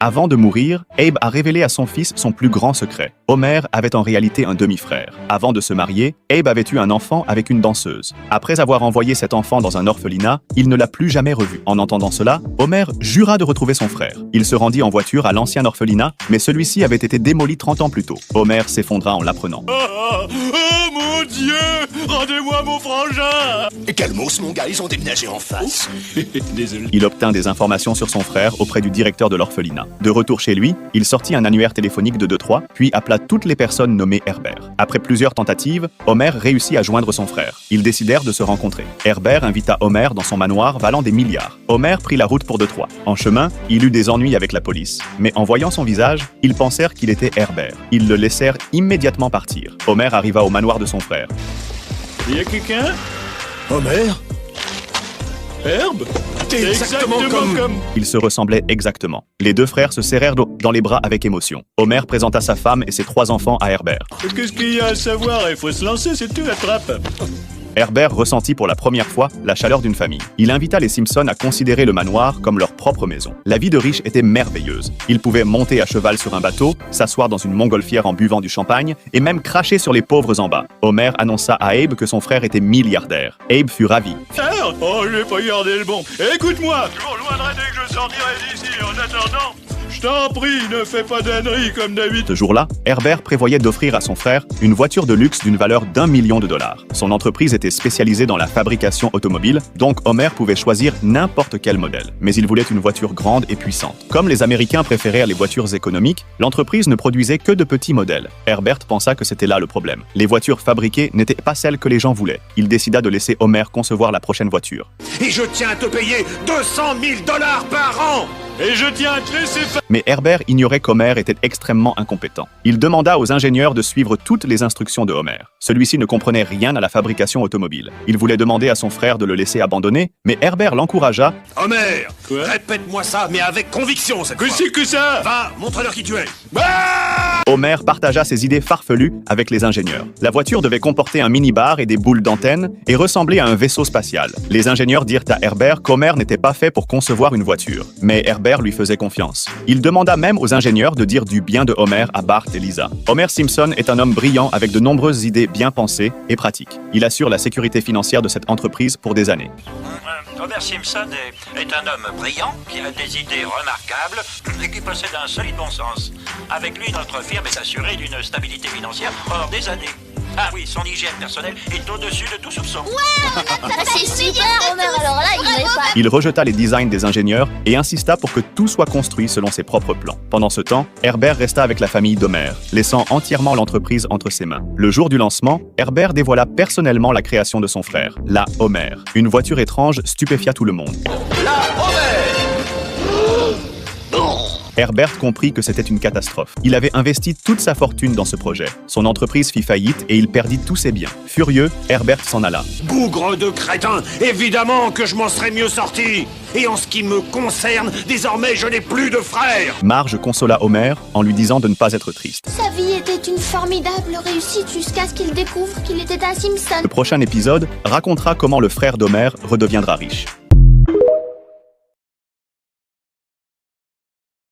Avant de mourir, Abe a révélé à son fils son plus grand secret. Homer avait en réalité un demi-frère. Avant de se marier, Abe avait eu un enfant avec une danseuse. Après avoir envoyé cet enfant dans un orphelinat, il ne l'a plus jamais revu. En entendant cela, Homer jura de retrouver son frère. Il se rendit en voiture à l'ancien orphelinat, mais celui-ci avait été démoli 30 ans plus tôt. Homer s'effondra en l'apprenant. Oh mon Dieu! Rendez-moi mon frangin! Calmos, mon gars, ils ont déménagé en face. Désolé. Il obtint des informations sur son frère auprès du directeur de l'orphelinat. De retour chez lui, il sortit un annuaire téléphonique de Détroit, puis appela toutes les personnes nommées Herbert. Après plusieurs tentatives, Homer réussit à joindre son frère. Ils décidèrent de se rencontrer. Herbert invita Homer dans son manoir valant des milliards. Homer prit la route pour Détroit. En chemin, il eut des ennuis avec la police. Mais en voyant son visage, ils pensèrent qu'il était Herbert. Ils le laissèrent immédiatement partir. Homer arriva au manoir de son frère. Y a quelqu'un? Homer, Herbe? t'es exactement comme... Ils se ressemblaient exactement. Les deux frères se serrèrent dans les bras avec émotion. Homer présenta sa femme et ses 3 enfants à Herbert. Qu'est-ce qu'il y a à savoir? Il faut se lancer, c'est tout, attrape. Herbert ressentit pour la première fois la chaleur d'une famille. Il invita les Simpsons à considérer le manoir comme leur propre maison. La vie de riche était merveilleuse. Ils pouvaient monter à cheval sur un bateau, s'asseoir dans une montgolfière en buvant du champagne et même cracher sur les pauvres en bas. Homer annonça à Abe que son frère était milliardaire. Abe fut ravi. Oh, j'ai pas gardé le bon. Écoute-moi, je vous rejoindrai dès que je sortirai d'ici. En attendant, je t'en prie, ne fais pas d'âneries comme David. Ce jour-là, Herbert prévoyait d'offrir à son frère une voiture de luxe d'une valeur d'1 million de dollars. Son entreprise était spécialisée dans la fabrication automobile, donc Homer pouvait choisir n'importe quel modèle. Mais il voulait une voiture grande et puissante. Comme les Américains préférèrent les voitures économiques, l'entreprise ne produisait que de petits modèles. Herbert pensa que c'était là le problème. Les voitures fabriquées n'étaient pas celles que les gens voulaient. Il décida de laisser Homer concevoir la prochaine voiture. Et je tiens à te payer 200 000 $ par an. Et je tiens à te laisser faire. Mais Herbert ignorait qu'Homer était extrêmement incompétent. Il demanda aux ingénieurs de suivre toutes les instructions de Homer. Celui-ci ne comprenait rien à la fabrication automobile. Il voulait demander à son frère de le laisser abandonner, mais Herbert l'encouragea. Homer, Quoi? répète-moi ça, mais avec conviction cette Que fois. c'est que ça? Va, montre-leur qui tu es. Homer partagea ses idées farfelues avec les ingénieurs. La voiture devait comporter un mini-bar et des boules d'antenne et ressembler à un vaisseau spatial. Les ingénieurs dirent à Herbert qu'Homer n'était pas fait pour concevoir une voiture. Mais Herbert lui faisait confiance. Il demanda même aux ingénieurs de dire du bien de Homer à Bart et Lisa. Homer Simpson est un homme brillant avec de nombreuses idées bien pensées et pratiques. Il assure la sécurité financière de cette entreprise pour des années. Homer Simpson est un homme brillant qui a des idées remarquables et qui possède un solide bon sens. Avec lui, notre firme est assurée d'une stabilité financière hors des années. Ah oui, son hygiène personnelle est au-dessus de tout soupçon. C'est super, Homer, alors là, il n'est pas... Il rejeta les designs des ingénieurs et insista pour que tout soit construit selon ses propres plans. Pendant ce temps, Herbert resta avec la famille d'Homer, laissant entièrement l'entreprise entre ses mains. Le jour du lancement, Herbert dévoila personnellement la création de son frère, la Homer. Une voiture étrange stupéfia tout le monde. Herbert comprit que c'était une catastrophe. Il avait investi toute sa fortune dans ce projet. Son entreprise fit faillite et il perdit tous ses biens. Furieux, Herbert s'en alla. Bougre de crétin, évidemment que je m'en serais mieux sorti. Et en ce qui me concerne, désormais je n'ai plus de frères. Marge consola Homer en lui disant de ne pas être triste. Sa vie était une formidable réussite jusqu'à ce qu'il découvre qu'il était un Simpson. Le prochain épisode racontera comment le frère d'Homer redeviendra riche.